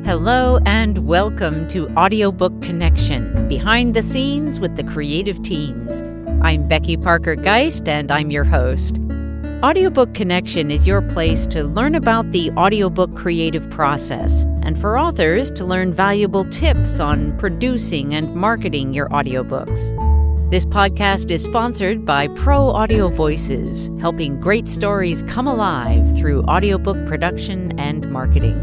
Hello and welcome to Audiobook Connection, behind the scenes with the creative teams. I'm Becky Parker-Geist and I'm your host. Audiobook Connection is your place to learn about the audiobook creative process and for authors to learn valuable tips on producing and marketing your audiobooks. This podcast is sponsored by Pro Audio Voices, helping great stories come alive through audiobook production and marketing.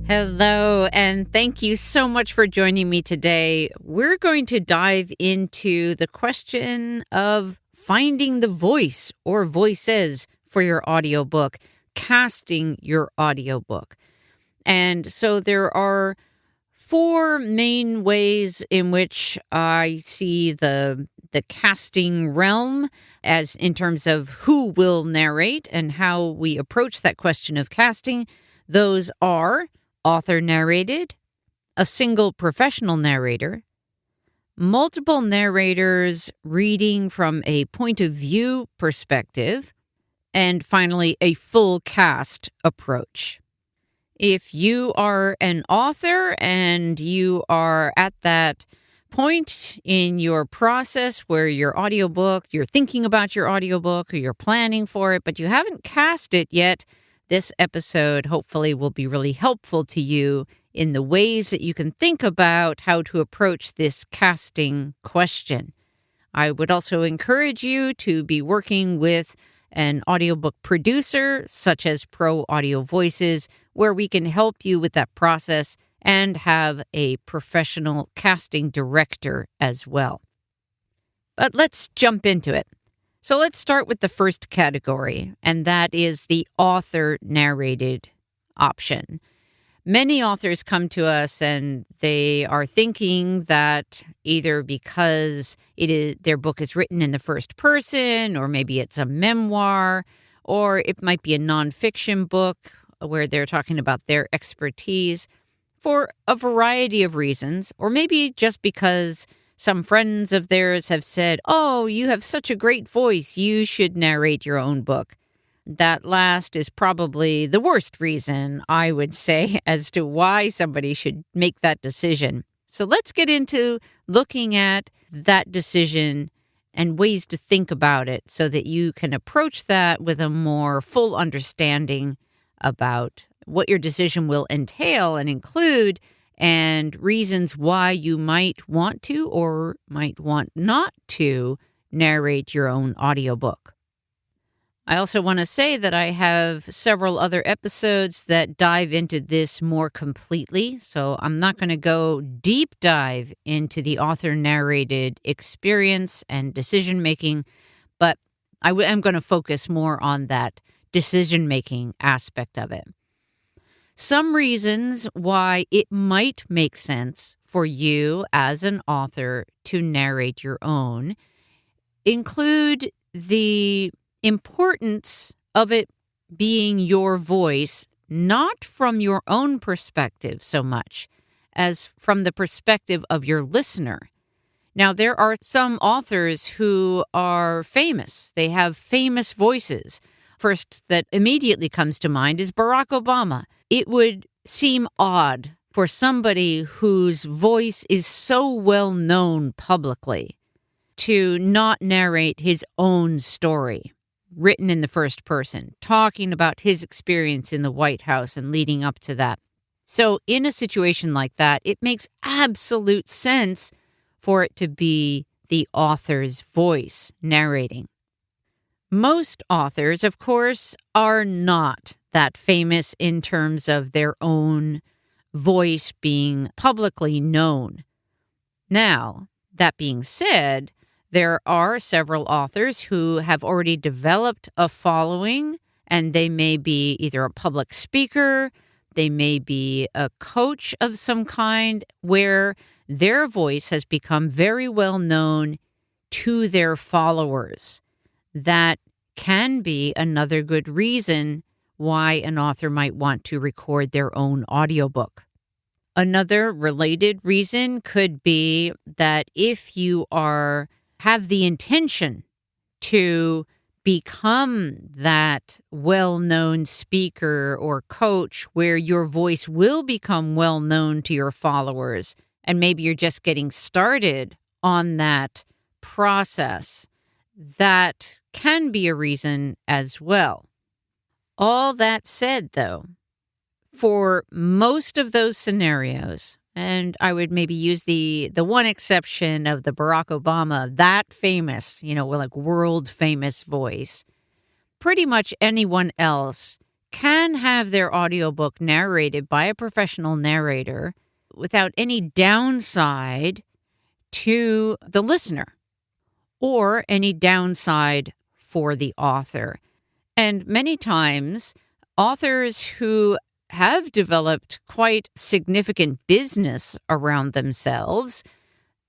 Hello, and thank you so much for joining me today. We're going to dive into the question of finding the voice or voices for your audiobook, casting your audiobook. And so there are four main ways in which I see the casting realm as in terms of who will narrate and how we approach that question of casting. Those are author narrated, a single professional narrator, multiple narrators reading from a point of view perspective, and finally, a full cast approach. If you are an author and you are at that point in your process where you're thinking about your audiobook or you're planning for it, but you haven't cast it yet, this episode hopefully will be really helpful to you in the ways that you can think about how to approach this casting question. I would also encourage you to be working with an audiobook producer, such as Pro Audio Voices, where we can help you with that process and have a professional casting director as well. But let's jump into it. So let's start with the first category, and that is the author-narrated option. Many authors come to us and they are thinking that either because their book is written in the first person, or maybe it's a memoir, or it might be a nonfiction book where they're talking about their expertise for a variety of reasons, or maybe just because some friends of theirs have said, "Oh, you have such a great voice, you should narrate your own book." That last is probably the worst reason, I would say, as to why somebody should make that decision. So let's get into looking at that decision and ways to think about it so that you can approach that with a more full understanding about what your decision will entail and include, and reasons why you might want to or might want not to narrate your own audiobook. I also want to say that I have several other episodes that dive into this more completely, so I'm not going to go deep dive into the author-narrated experience and decision-making, but I am going to focus more on that decision-making aspect of it. Some reasons why it might make sense for you as an author to narrate your own include the importance of it being your voice, not from your own perspective so much as from the perspective of your listener. Now, there are some authors who are famous. They have famous voices. First that immediately comes to mind is Barack Obama. It would seem odd for somebody whose voice is so well known publicly to not narrate his own story, written in the first person, talking about his experience in the White House and leading up to that. So in a situation like that, it makes absolute sense for it to be the author's voice narrating. Most authors, of course, are not that famous in terms of their own voice being publicly known. Now, that being said, there are several authors who have already developed a following, and they may be either a public speaker, they may be a coach of some kind, where their voice has become very well known to their followers. That can be another good reason why an author might want to record their own audiobook. Another related reason could be that if you have the intention to become that well-known speaker or coach where your voice will become well-known to your followers, and maybe you're just getting started on that process, that can be a reason as well. All that said, though, for most of those scenarios, and I would maybe use the one exception of the Barack Obama, that famous, like world famous voice, pretty much anyone else can have their audiobook narrated by a professional narrator without any downside to the listener or any downside for the author. And many times, authors who have developed quite significant business around themselves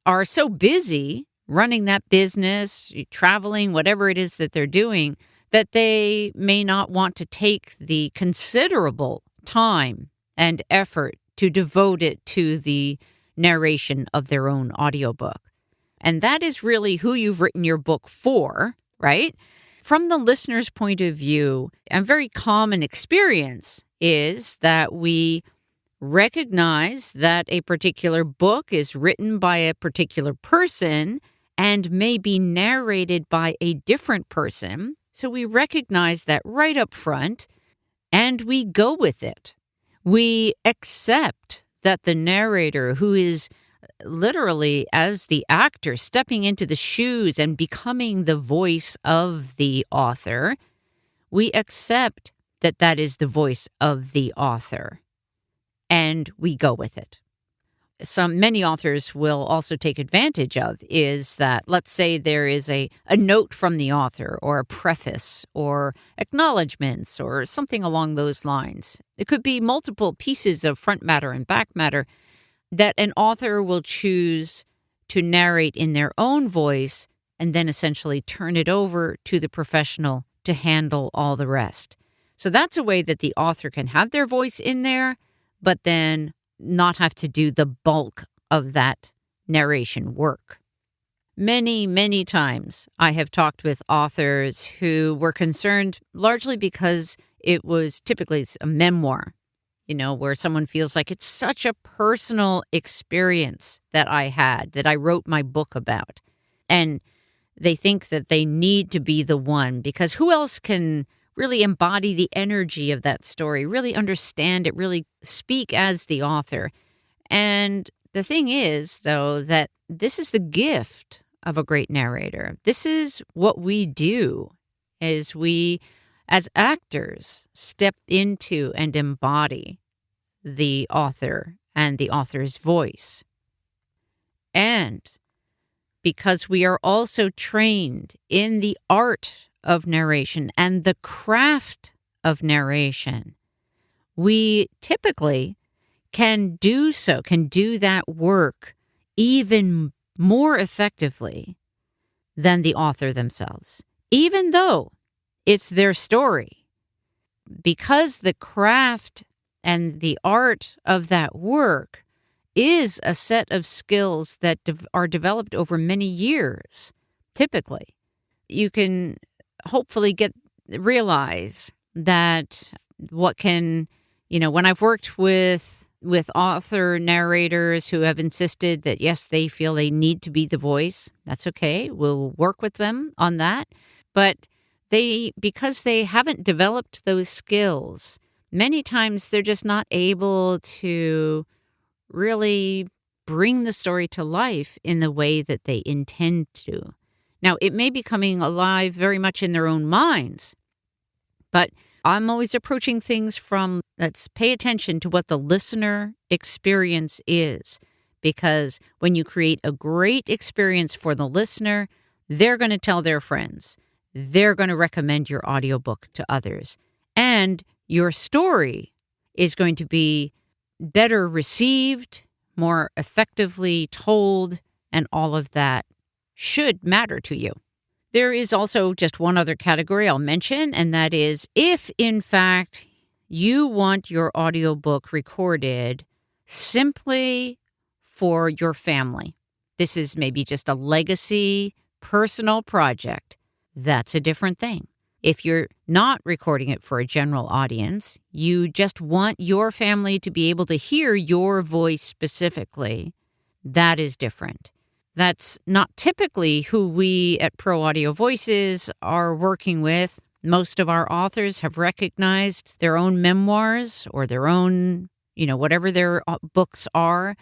are so busy running that business, traveling, whatever it is that they're doing, that they may not want to take the considerable time and effort to devote it to the narration of their own audiobook. And that is really who you've written your book for, right? From the listener's point of view, a very common experience is that we recognize that a particular book is written by a particular person and may be narrated by a different person. So we recognize that right up front, and we go with it. We accept that the narrator, who is literally as the actor stepping into the shoes and becoming the voice of the author, we accept that that is the voice of the author, and we go with it. Many authors will also take advantage of is that, let's say there is a note from the author or a preface or acknowledgments or something along those lines. It could be multiple pieces of front matter and back matter that an author will choose to narrate in their own voice and then essentially turn it over to the professional to handle all the rest. So that's a way that the author can have their voice in there, but then not have to do the bulk of that narration work. Many, many times I have talked with authors who were concerned largely because it was typically a memoir, where someone feels like it's such a personal experience that I had, that I wrote my book about. And they think that they need to be the one, because who else can really embody the energy of that story, really understand it, really speak as the author. And the thing is, though, that this is the gift of a great narrator. This is what we do, is we, as actors, step into and embody the author and the author's voice. And because we are also trained in the art of narration and the craft of narration, we typically can do that work even more effectively than the author themselves, even though it's their story. Because the craft and the art of that work is a set of skills that are developed over many years, typically. You can hopefully realize that what can, when I've worked with author narrators who have insisted that, yes, they feel they need to be the voice, that's okay. We'll work with them on that. But because they haven't developed those skills, many times they're just not able to really bring the story to life in the way that they intend to. Now, it may be coming alive very much in their own minds, but I'm always approaching things from, let's pay attention to what the listener experience is, because when you create a great experience for the listener, they're going to tell their friends. They're going to recommend your audiobook to others. And your story is going to be better received, more effectively told, and all of that should matter to you. There is also just one other category I'll mention, and that is if, in fact, you want your audiobook recorded simply for your family. This is maybe just a legacy, personal project. that's a different thing. If you're not recording it for a general audience, you just want your family to be able to hear your voice specifically, that is different. That's not typically who we at Pro Audio Voices are working with. Most of our authors have recognized their own memoirs or their own, whatever their books are,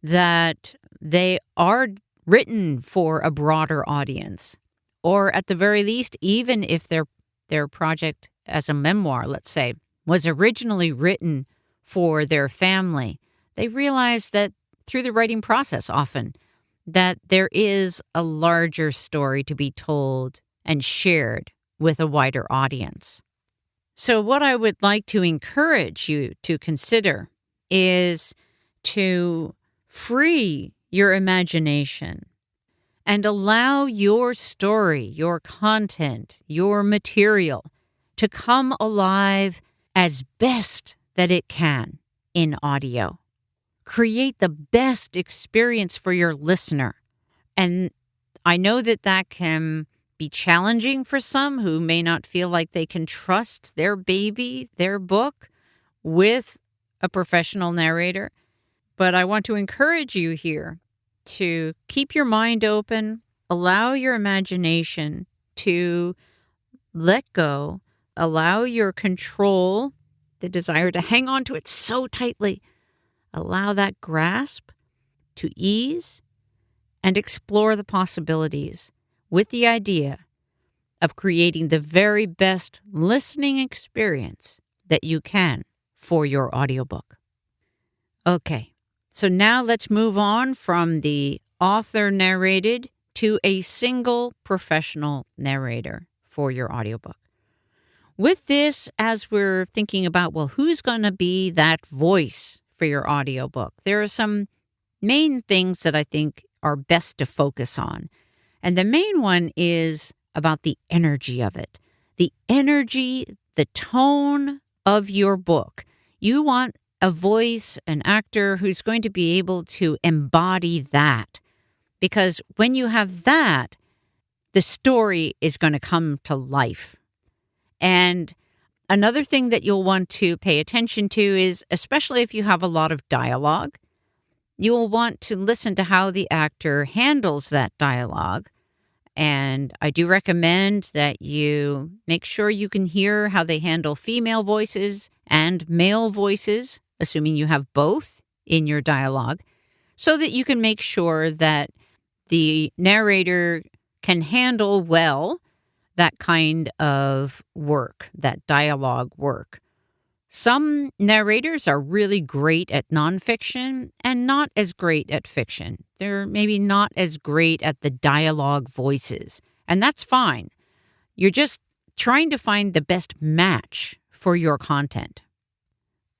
that they are written for a broader audience. Or at the very least, even if their project as a memoir, let's say, was originally written for their family, they realize that through the writing process often that there is a larger story to be told and shared with a wider audience. So what I would like to encourage you to consider is to free your imagination and allow your story, your content, your material to come alive as best that it can in audio. Create the best experience for your listener. And I know that can be challenging for some who may not feel like they can trust their baby, their book, with a professional narrator. But I want to encourage you here to keep your mind open, allow your imagination to let go, allow your control, the desire to hang on to it so tightly, allow that grasp to ease and explore the possibilities with the idea of creating the very best listening experience that you can for your audiobook. Okay. So now let's move on from the author narrated to a single professional narrator for your audiobook. With this, as we're thinking about, who's going to be that voice for your audiobook, there are some main things that I think are best to focus on. And the main one is about the energy of it. The energy, the tone of your book. You want a voice, an actor who's going to be able to embody that. Because when you have that, the story is going to come to life. And another thing that you'll want to pay attention to is, especially if you have a lot of dialogue, you'll want to listen to how the actor handles that dialogue. And I do recommend that you make sure you can hear how they handle female voices and male voices, assuming you have both in your dialogue, so that you can make sure that the narrator can handle well that kind of work, that dialogue work. Some narrators are really great at nonfiction and not as great at fiction. They're maybe not as great at the dialogue voices, and that's fine. You're just trying to find the best match for your content.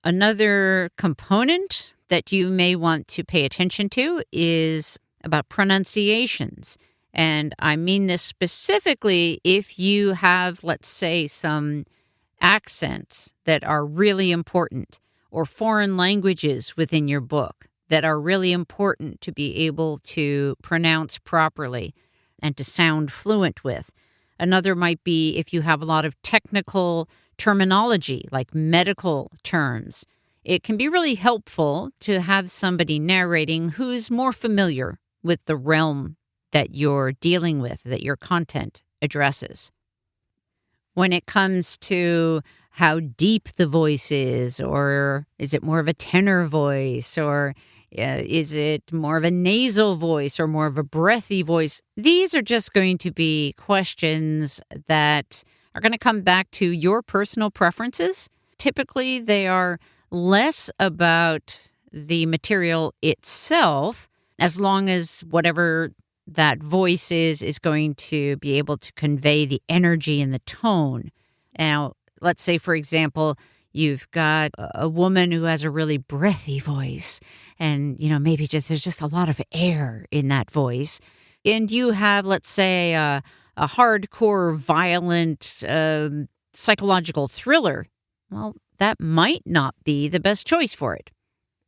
Another component that you may want to pay attention to is about pronunciations. And I mean this specifically if you have, let's say, some accents that are really important, or foreign languages within your book that are really important to be able to pronounce properly and to sound fluent with. Another might be if you have a lot of technical terminology, like medical terms. It can be really helpful to have somebody narrating who's more familiar with the realm that you're dealing with, that your content addresses. When it comes to how deep the voice is, or is it more of a tenor voice, or is it more of a nasal voice, or more of a breathy voice? These are just going to be questions that are going to come back to your personal preferences. Typically, they are less about the material itself, as long as whatever that voice is going to be able to convey the energy and the tone. Now, let's say, for example, you've got a woman who has a really breathy voice, and, maybe there's just a lot of air in that voice. And you have, let's say, a hardcore, violent, psychological thriller. Well, that might not be the best choice for it.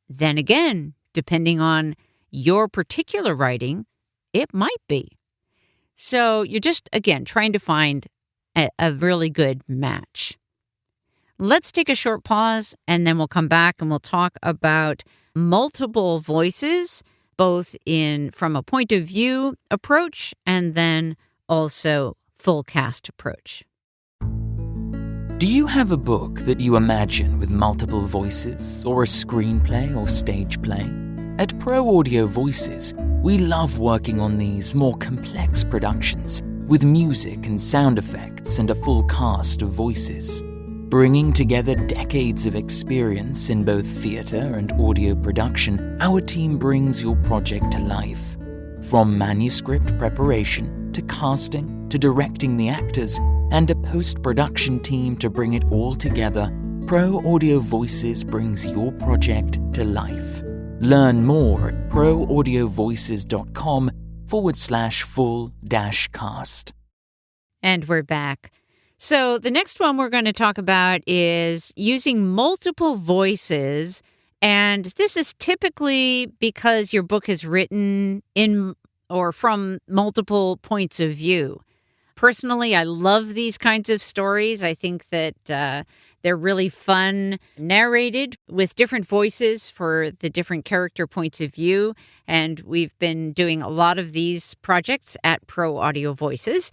Then again, depending on your particular writing, it might be. So you're just, again, trying to find a really good match. Let's take a short pause, and then we'll come back and we'll talk about multiple voices, both from a point of view approach and then also full cast approach. Do you have a book that you imagine with multiple voices, or a screenplay or stage play? At Pro Audio Voices, we love working on these more complex productions with music and sound effects and a full cast of voices. Bringing together decades of experience in both theatre and audio production, our team brings your project to life. From manuscript preparation to casting to directing the actors and a post-production team to bring it all together, Pro Audio Voices brings your project to life. Learn more at proaudiovoices.com/full-cast. And we're back. So the next one we're going to talk about is using multiple voices. And this is typically because your book is written in or from multiple points of view. Personally, I love these kinds of stories. I think that they're really fun, narrated with different voices for the different character points of view. And we've been doing a lot of these projects at Pro Audio Voices.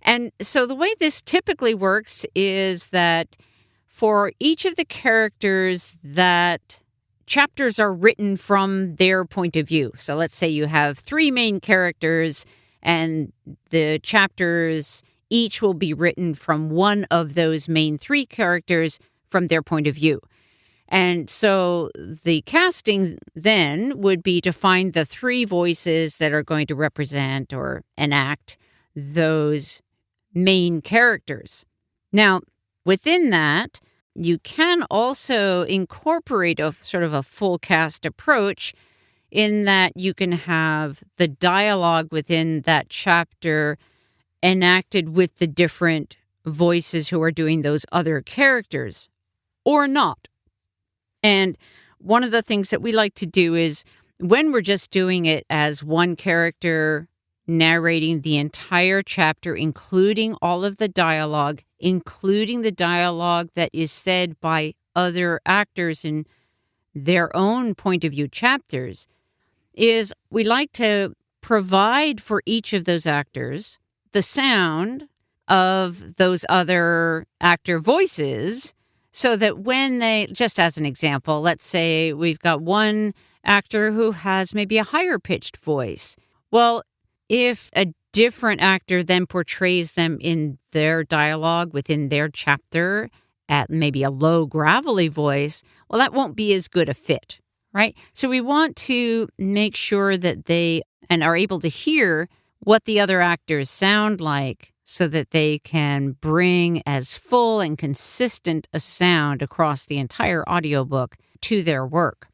And so the way this typically works is that for each of the characters, that chapters are written from their point of view. So let's say you have 3 main characters, and the chapters each will be written from one of those main 3 characters from their point of view. And so the casting then would be to find the 3 voices that are going to represent or enact those main characters. Now, within that, you can also incorporate a sort of a full cast approach in that you can have the dialogue within that chapter enacted with the different voices who are doing those other characters, or not. And one of the things that we like to do is when we're just doing it as one character narrating the entire chapter, including all of the dialogue, including the dialogue that is said by other actors in their own point of view chapters, is we like to provide for each of those actors the sound of those other actor voices, so that when they, just as an example, let's say we've got one actor who has maybe a higher pitched voice. Well, if a different actor then portrays them in their dialogue within their chapter at maybe a low gravelly voice, well, that won't be as good a fit, right? So we want to make sure that they and are able to hear what the other actors sound like so that they can bring as full and consistent a sound across the entire audiobook to their work.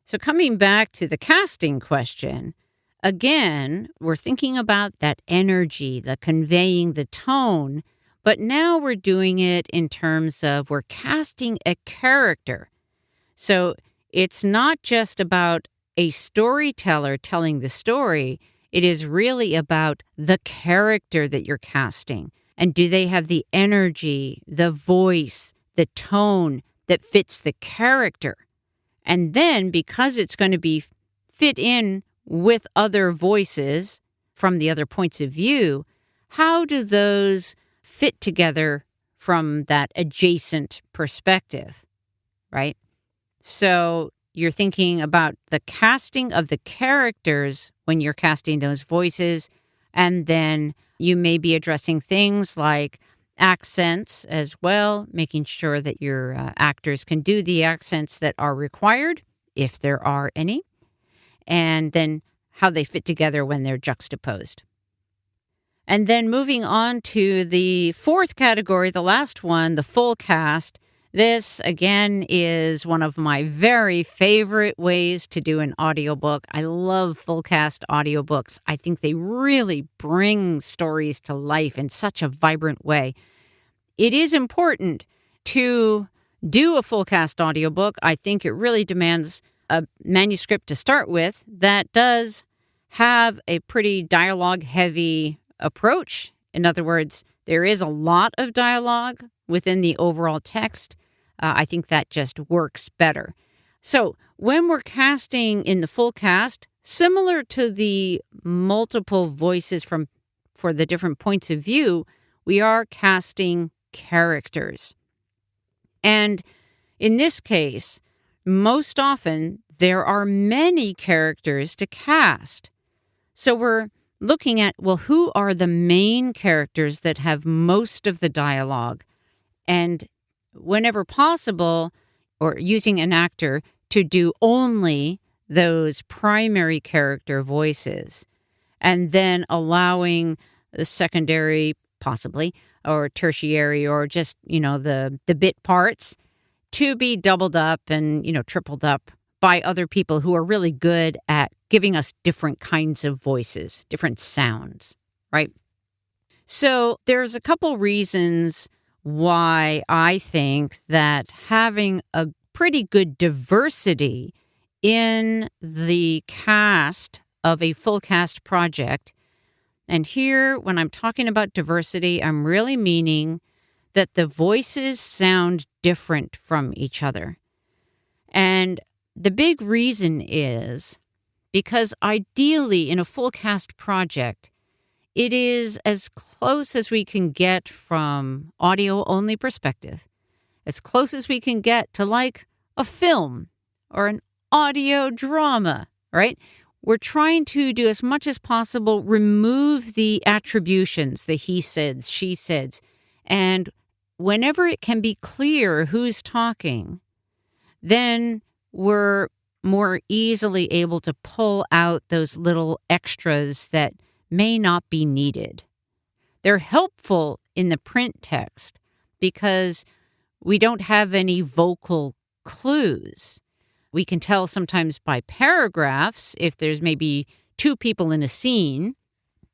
So coming back to the casting question, again, we're thinking about that energy, the conveying the tone, but now we're doing it in terms of we're casting a character. So it's not just about a storyteller telling the story. It is really about the character that you're casting. And do they have the energy, the voice, the tone that fits the character? And then because it's going to be fit in with other voices from the other points of view, how do those fit together from that adjacent perspective, right? So you're thinking about the casting of the characters when you're casting those voices, and then you may be addressing things like accents as well, making sure that your actors can do the accents that are required, if there are any, and then how they fit together when they're juxtaposed. And then moving on to the 4th category, the last one, the full cast. This, again, is one of my very favorite ways to do an audiobook. I love full cast audiobooks. I think they really bring stories to life in such a vibrant way. It is important to do a full cast audiobook. I think it really demands a manuscript to start with that does have a pretty dialogue-heavy approach. In other words, there is a lot of dialogue within the overall text. I think that just works better. So when we're casting in the full cast, similar to the multiple voices for the different points of view, we are casting characters. And in this case, most often there are many characters to cast. So we're looking at, well, who are the main characters that have most of the dialogue? And whenever possible, or using an actor to do only those primary character voices, and then allowing the secondary, possibly, or tertiary, or just, the bit parts to be doubled up and, tripled up by other people who are really good at giving us different kinds of voices, different sounds, right? So there's a couple reasons why I think that having a pretty good diversity in the cast of a full cast project. And here, when I'm talking about diversity, I'm really meaning that the voices sound different from each other. And the big reason is because ideally in a full cast project, it is as close as we can get from audio-only perspective, as close as we can get to like a film or an audio drama, right? We're trying to do as much as possible, remove the attributions, the he saids, she saids, and whenever it can be clear who's talking, then we're more easily able to pull out those little extras that may not be needed. They're helpful in the print text because we don't have any vocal clues. We can tell sometimes by paragraphs if there's maybe two people in a scene,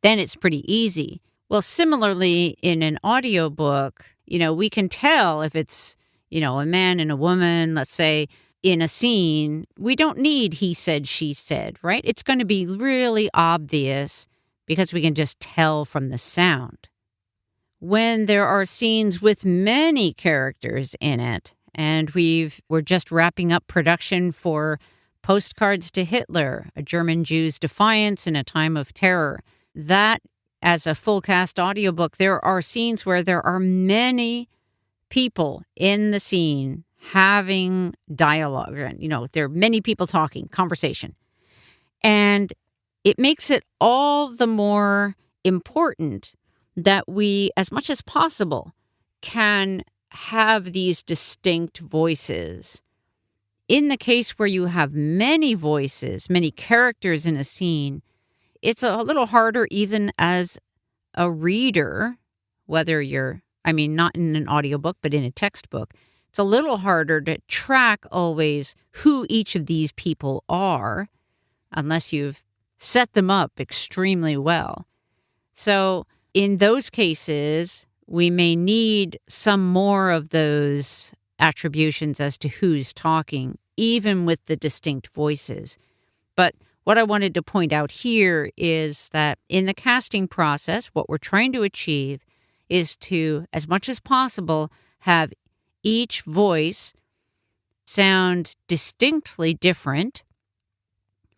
then it's pretty easy. Well, similarly, in an audiobook, we can tell if it's, a man and a woman, let's say, in a scene. We don't need he said, she said, right? It's going to be really obvious because we can just tell from the sound. When there are scenes with many characters in it, and we're just wrapping up production for Postcards to Hitler, a German Jew's defiance in a time of terror, that as a full cast audiobook, there are scenes where there are many people in the scene having dialogue. There are many people talking, conversation. And it makes it all the more important that we, as much as possible, can have these distinct voices. In the case where you have many voices, many characters in a scene, it's a little harder even as a reader, whether you're, not in an audiobook, but in a textbook. It's a little harder to track always who each of these people are unless you've set them up extremely well. So in those cases, we may need some more of those attributions as to who's talking, even with the distinct voices. But what I wanted to point out here is that in the casting process, what we're trying to achieve is to, as much as possible, have each voice sound distinctly different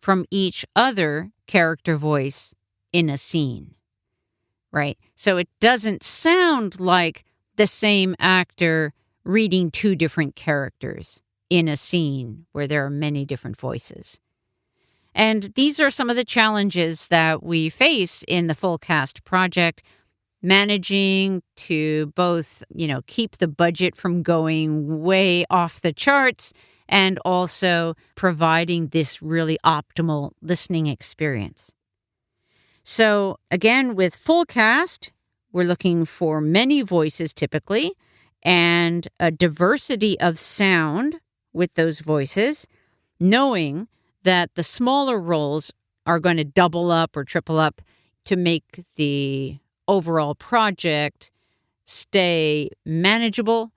from each other character voice in a scene, right? So it doesn't sound like the same actor reading two different characters in a scene where there are many different voices. And these are some of the challenges that we face in the full cast project, managing to both, keep the budget from going way off the charts and also providing this really optimal listening experience. So again, with full cast, we're looking for many voices typically and a diversity of sound with those voices, knowing that the smaller roles are going to double up or triple up to make the overall project stay manageable,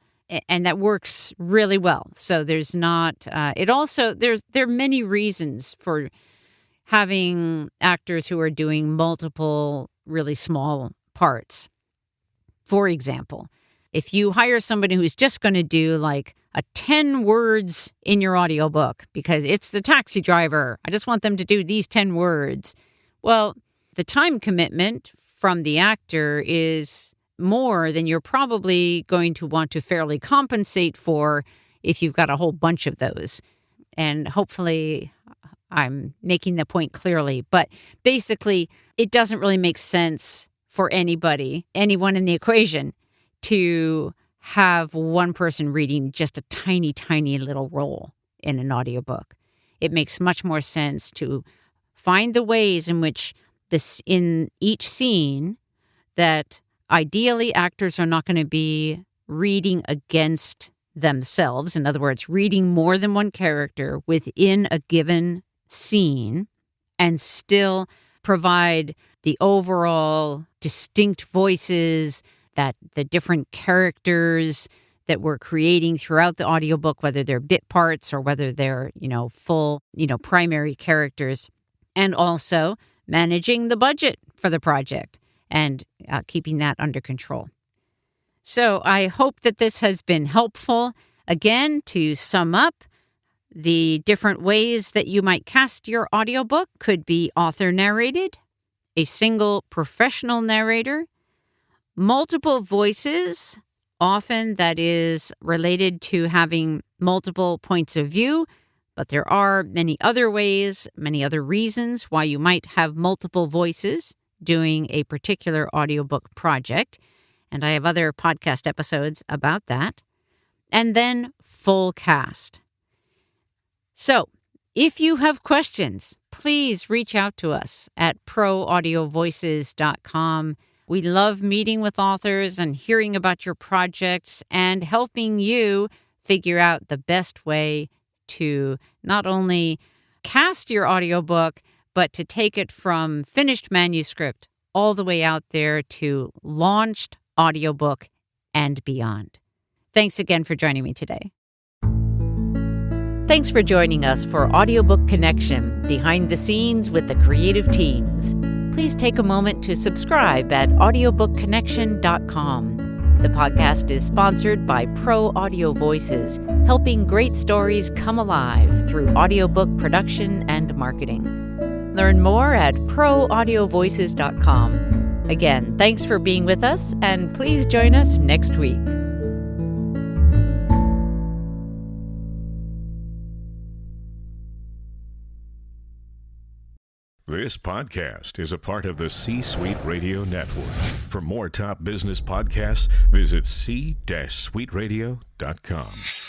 and that works really well. So there's not, there are many reasons for having actors who are doing multiple really small parts. For example, if you hire somebody who's just going to do like a 10 words in your audiobook because it's the taxi driver, I just want them to do these 10 words. Well, the time commitment from the actor is more than you're probably going to want to fairly compensate for if you've got a whole bunch of those. And hopefully I'm making the point clearly, but basically it doesn't really make sense for anyone in the equation, to have one person reading just a tiny, tiny little role in an audiobook. It makes much more sense to find the ways in which in each scene that ideally actors are not going to be reading against themselves. In other words, reading more than one character within a given scene, and still provide the overall distinct voices that the different characters that we're creating throughout the audiobook, whether they're bit parts or whether they're, full, primary characters, and also managing the budget for the project and keeping that under control. So I hope that this has been helpful. Again, to sum up, the different ways that you might cast your audiobook could be author narrated, a single professional narrator, multiple voices, often that is related to having multiple points of view, but there are many other ways, many other reasons why you might have multiple voices doing a particular audiobook project. And I have other podcast episodes about that. And then full cast. So, if you have questions, please reach out to us at proaudiovoices.com. We love meeting with authors and hearing about your projects and helping you figure out the best way to not only cast your audiobook, but to take it from finished manuscript all the way out there to launched audiobook and beyond. Thanks again for joining me today. Thanks for joining us for Audiobook Connection, behind the scenes with the creative teams. Please take a moment to subscribe at audiobookconnection.com. The podcast is sponsored by Pro Audio Voices, helping great stories come alive through audiobook production and marketing. Learn more at proaudiovoices.com. Again, thanks for being with us, and please join us next week. This podcast is a part of the C-Suite Radio Network. For more top business podcasts, visit c-suiteradio.com.